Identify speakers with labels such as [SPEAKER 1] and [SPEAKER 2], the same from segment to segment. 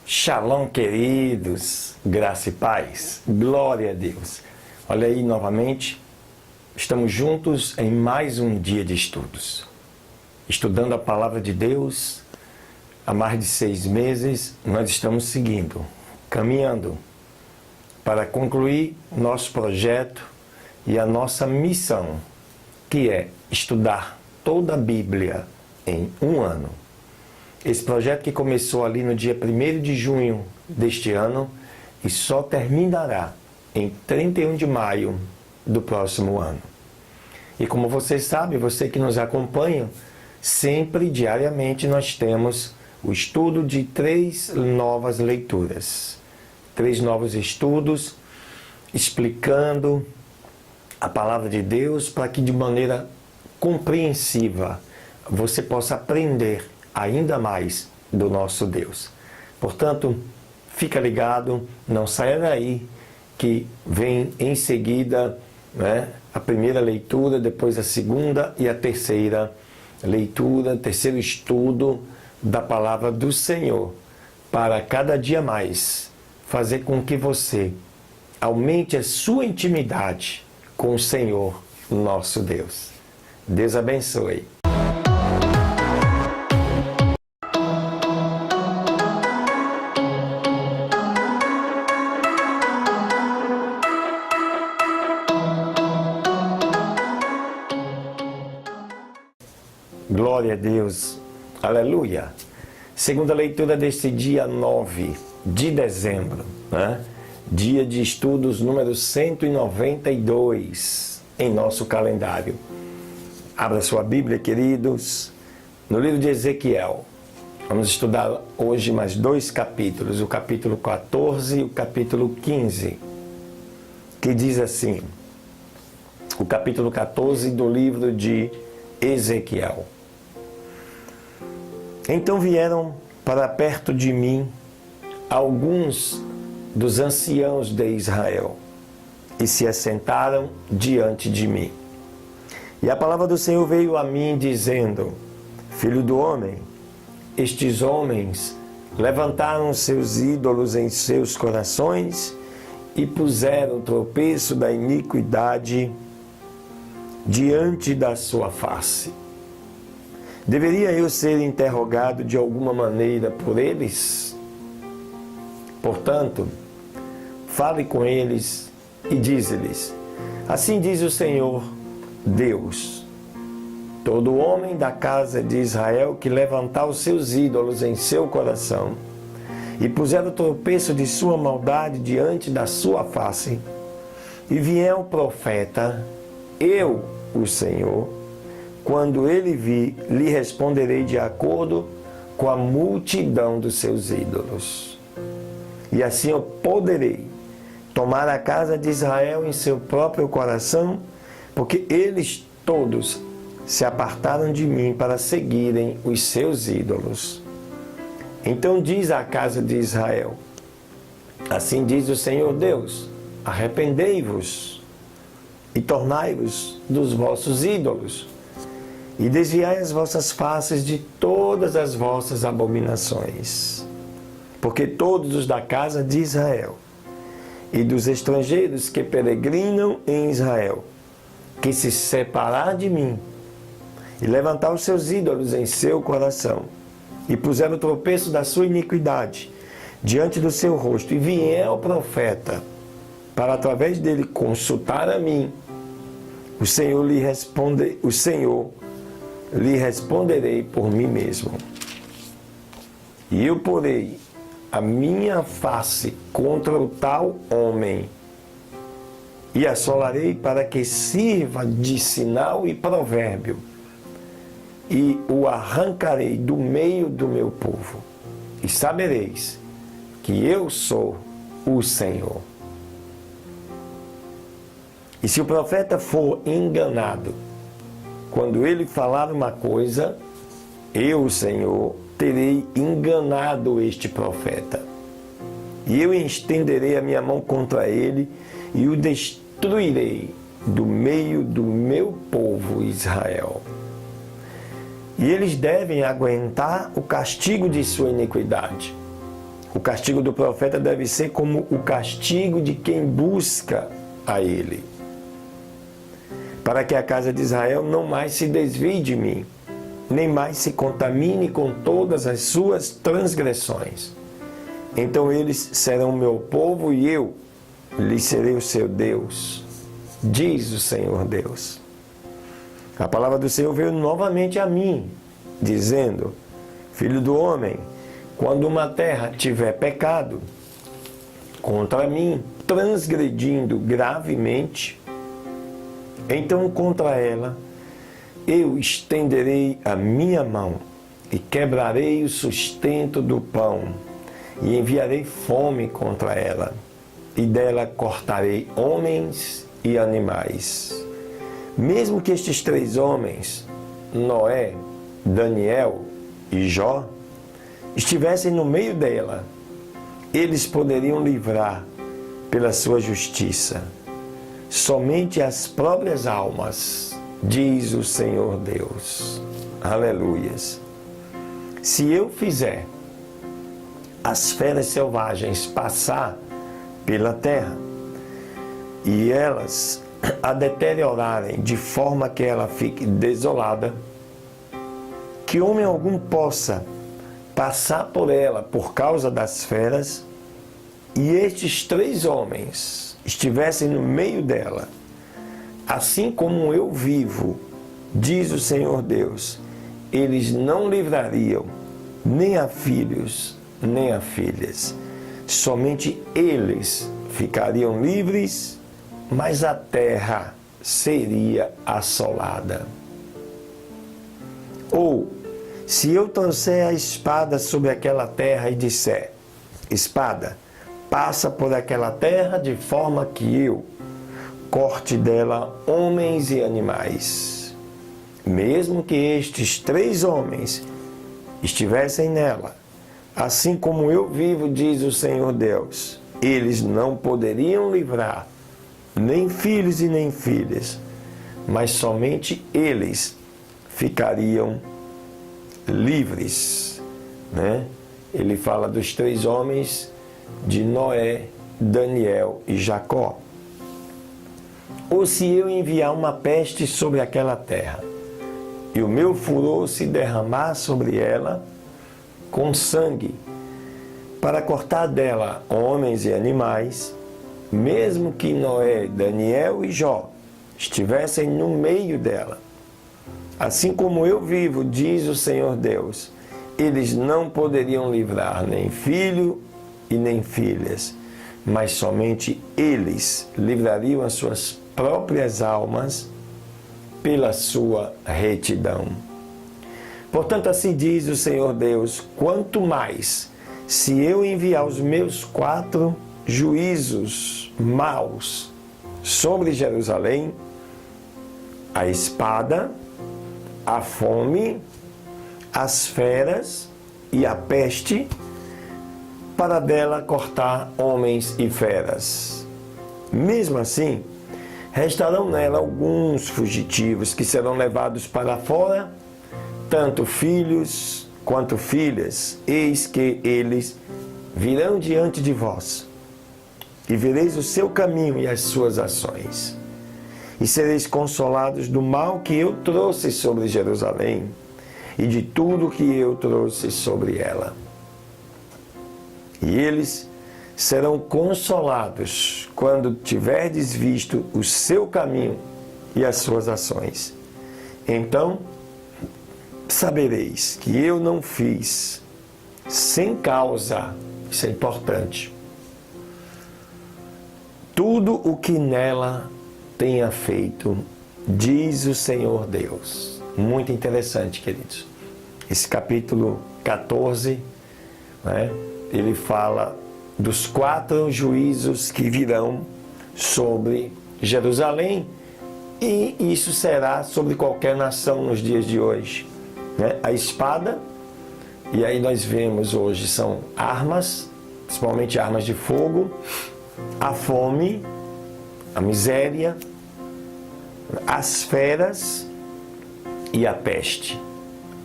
[SPEAKER 1] Shalom, queridos, graça e paz, glória a Deus. Olha aí novamente, estamos juntos em mais um dia de estudos. Estudando a palavra de Deus, há mais de 6 meses, nós estamos seguindo, caminhando para concluir nosso projeto e a nossa missão, que é estudar toda a Bíblia em um ano. Esse projeto que começou ali no dia 1º de junho deste ano e só terminará em 31 de maio do próximo ano. E como vocês sabem, você que nos acompanha, sempre, diariamente, nós temos o estudo de 3 novas leituras. 3 novos estudos explicando a palavra de Deus para que de maneira compreensiva você possa aprender ainda mais do nosso Deus. Portanto, fica ligado, não saia daí, que vem em seguida, a primeira leitura, depois a segunda e a terceira leitura, terceiro estudo da palavra do Senhor, para cada dia mais fazer com que você aumente a sua intimidade com o Senhor, nosso Deus. Deus abençoe. Glória a Deus, aleluia. Segunda leitura deste dia 9 de dezembro, dia de estudos número 192 em nosso calendário. Abra sua Bíblia, queridos, no livro de Ezequiel. Vamos estudar hoje mais 2 capítulos, o capítulo 14 e o capítulo 15, que diz assim, o capítulo 14 do livro de Ezequiel. Então vieram para perto de mim alguns dos anciãos de Israel e se assentaram diante de mim. E a palavra do Senhor veio a mim dizendo: Filho do homem, estes homens levantaram seus ídolos em seus corações e puseram o tropeço da iniquidade diante da sua face. Deveria eu ser interrogado de alguma maneira por eles? Portanto, fale com eles e dize-lhes: assim diz o Senhor Deus, todo homem da casa de Israel que levantar os seus ídolos em seu coração e puser o tropeço de sua maldade diante da sua face, e vier o profeta, eu, o Senhor, quando ele vir, lhe responderei de acordo com a multidão dos seus ídolos. E assim eu poderei tomar a casa de Israel em seu próprio coração, porque eles todos se apartaram de mim para seguirem os seus ídolos. Então diz à casa de Israel: assim diz o Senhor Deus, arrependei-vos e tornai-vos dos vossos ídolos, e desviai as vossas faces de todas as vossas abominações. Porque todos os da casa de Israel e dos estrangeiros que peregrinam em Israel, que se separar de mim e levantar os seus ídolos em seu coração, e puser o tropeço da sua iniquidade diante do seu rosto, e vier o profeta, para através dele consultar a mim, o Senhor lhe responderei por mim mesmo. E eu porei a minha face contra o tal homem, e assolarei para que sirva de sinal e provérbio, e o arrancarei do meio do meu povo, e sabereis que eu sou o Senhor. E se o profeta for enganado, quando ele falar uma coisa, eu, o Senhor, terei enganado este profeta. E eu estenderei a minha mão contra ele e o destruirei do meio do meu povo Israel. E eles devem aguentar o castigo de sua iniquidade, O castigo do profeta deve ser como o castigo de quem busca a ele, para que a casa de Israel não mais se desvie de mim, nem mais se contamine com todas as suas transgressões. Então eles serão meu povo e eu lhes serei o seu Deus, diz o Senhor Deus. A palavra do Senhor veio novamente a mim, dizendo: Filho do homem, quando uma terra tiver pecado contra mim, transgredindo gravemente, então contra ela eu estenderei a minha mão e quebrarei o sustento do pão e enviarei fome contra ela, e dela cortarei homens e animais. Mesmo que estes 3 homens, Noé, Daniel e Jó, estivessem no meio dela, eles poderiam livrar pela sua justiça somente as próprias almas, diz o Senhor Deus. Aleluias. Se eu fizer as feras selvagens passar pela terra e elas a deteriorarem de forma que ela fique desolada, que homem algum possa passar por ela por causa das feras, e estes 3 homens estivessem no meio dela, assim como eu vivo, diz o Senhor Deus, eles não livrariam nem a filhos, nem a filhas. Somente eles ficariam livres, mas a terra seria assolada. Ou, se eu trouxer a espada sobre aquela terra e disser: espada, passa por aquela terra de forma que eu corte dela homens e animais, mesmo que estes 3 homens estivessem nela, assim como eu vivo, diz o Senhor Deus, eles não poderiam livrar nem filhos e nem filhas, mas somente eles ficariam livres, né? Ele fala dos 3 homens de Noé, Daniel e Jacó. Ou se eu enviar uma peste sobre aquela terra, e o meu furor se derramar sobre ela com sangue, para cortar dela homens e animais, mesmo que Noé, Daniel e Jó estivessem no meio dela, assim como eu vivo, diz o Senhor Deus, eles não poderiam livrar nem filho e nem filhas, mas somente eles livrariam as suas próprias almas pela sua retidão. Portanto, assim diz o Senhor Deus, quanto mais se eu enviar os meus 4 juízos maus sobre Jerusalém, a espada, a fome, as feras e a peste, para dela cortar homens e feras. Mesmo assim, restarão nela alguns fugitivos que serão levados para fora, tanto filhos quanto filhas, eis que eles virão diante de vós, e vereis o seu caminho e as suas ações, e sereis consolados do mal que eu trouxe sobre Jerusalém, e de tudo que eu trouxe sobre ela. E eles serão consolados quando tiverdes visto o seu caminho e as suas ações. Então sabereis que eu não fiz sem causa, isso é importante, tudo o que nela tenha feito, diz o Senhor Deus. Muito interessante, queridos. Esse capítulo 14, né, ele fala dos 4 juízos que virão sobre Jerusalém, e isso será sobre qualquer nação nos dias de hoje, né? A espada, e aí nós vemos hoje são armas, principalmente armas de fogo, a fome, a miséria, as feras e a peste,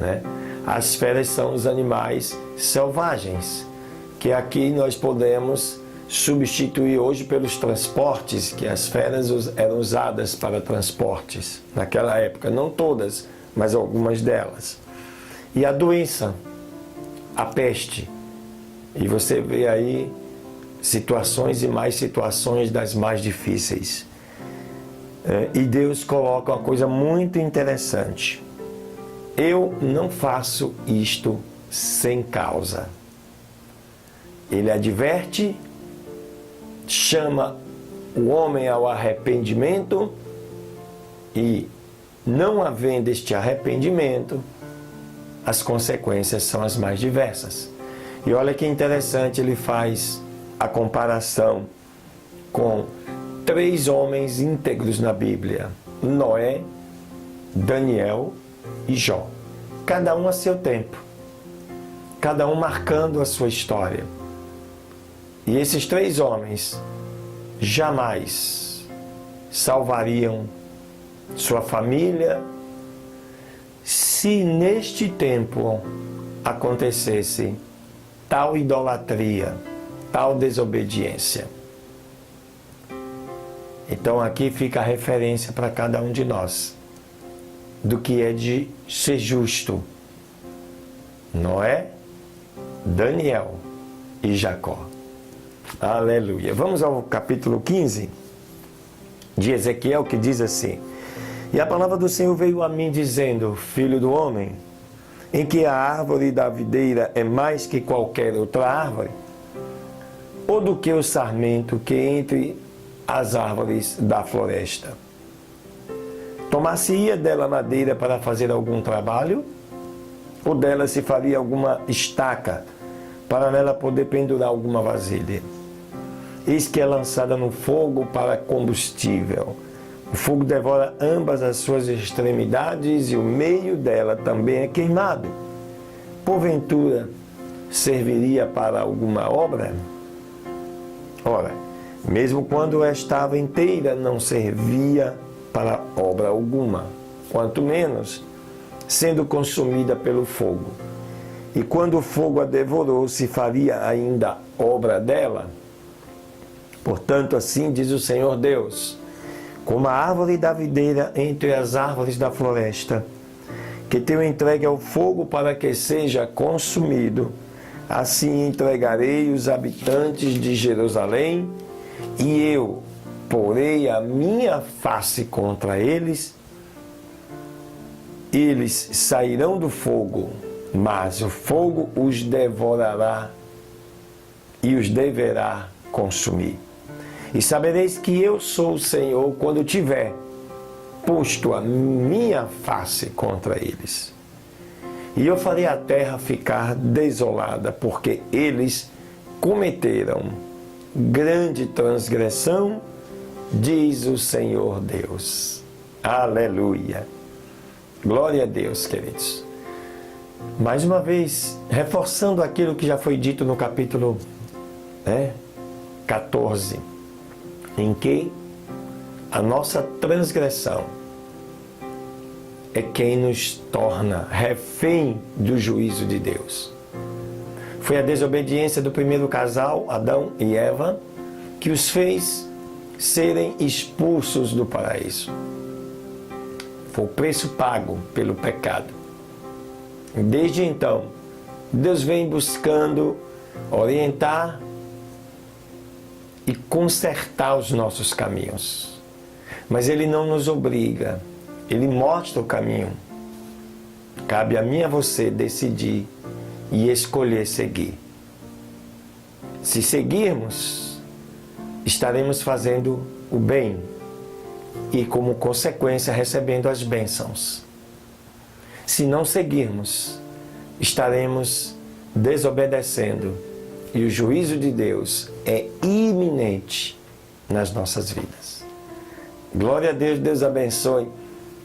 [SPEAKER 1] né? As feras são os animais selvagens, que aqui nós podemos substituir hoje pelos transportes, que as feras eram usadas para transportes naquela época, não todas, mas algumas delas. E a doença, a peste, e você vê aí situações e mais situações das mais difíceis. E Deus coloca uma coisa muito interessante: eu não faço isto sem causa. Ele adverte, chama o homem ao arrependimento e, não havendo este arrependimento, as consequências são as mais diversas. E olha que interessante, ele faz a comparação com 3 homens íntegros na Bíblia: Noé, Daniel e Jó. Cada um a seu tempo, cada um marcando a sua história. E esses 3 homens jamais salvariam sua família se neste tempo acontecesse tal idolatria, tal desobediência. Então aqui fica a referência para cada um de nós do que é de ser justo. Noé, Daniel e Jacó. Aleluia. Vamos ao capítulo 15 de Ezequiel, que diz assim: e a palavra do Senhor veio a mim dizendo: filho do homem, em que a árvore da videira é mais que qualquer outra árvore, ou do que o sarmento que entre as árvores da floresta? Tomar-se-ia dela madeira para fazer algum trabalho? Ou dela se faria alguma estaca para nela poder pendurar alguma vasilha? Eis que é lançada no fogo para combustível. O fogo devora ambas as suas extremidades e o meio dela também é queimado. Porventura, serviria para alguma obra? Ora, mesmo quando estava inteira, não servia para obra alguma, quanto menos sendo consumida pelo fogo. E quando o fogo a devorou, se faria ainda obra dela? Portanto, assim diz o Senhor Deus: como a árvore da videira entre as árvores da floresta, que tenho entregue ao fogo para que seja consumido, assim entregarei os habitantes de Jerusalém, e eu porei a minha face contra eles. Eles sairão do fogo, mas o fogo os devorará e os deverá consumir. E sabereis que eu sou o Senhor quando tiver posto a minha face contra eles. E eu farei a terra ficar desolada, porque eles cometeram grande transgressão, diz o Senhor Deus. Aleluia. Glória a Deus, queridos. Mais uma vez, reforçando aquilo que já foi dito no capítulo 14, em que a nossa transgressão é quem nos torna refém do juízo de Deus. Foi a desobediência do primeiro casal, Adão e Eva, que os fez serem expulsos do paraíso. Foi o preço pago pelo pecado. Desde então, Deus vem buscando orientar e consertar os nossos caminhos. Mas Ele não nos obriga, Ele mostra o caminho. Cabe a mim e a você decidir e escolher seguir. Se seguirmos, estaremos fazendo o bem e, como consequência, recebendo as bênçãos. Se não seguirmos, estaremos desobedecendo e o juízo de Deus é iminente nas nossas vidas. Glória a Deus, Deus abençoe.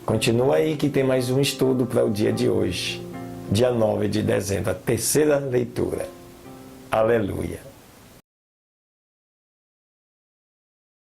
[SPEAKER 1] Continua aí que tem mais um estudo para o dia de hoje, dia 9 de dezembro, a terceira leitura. Aleluia.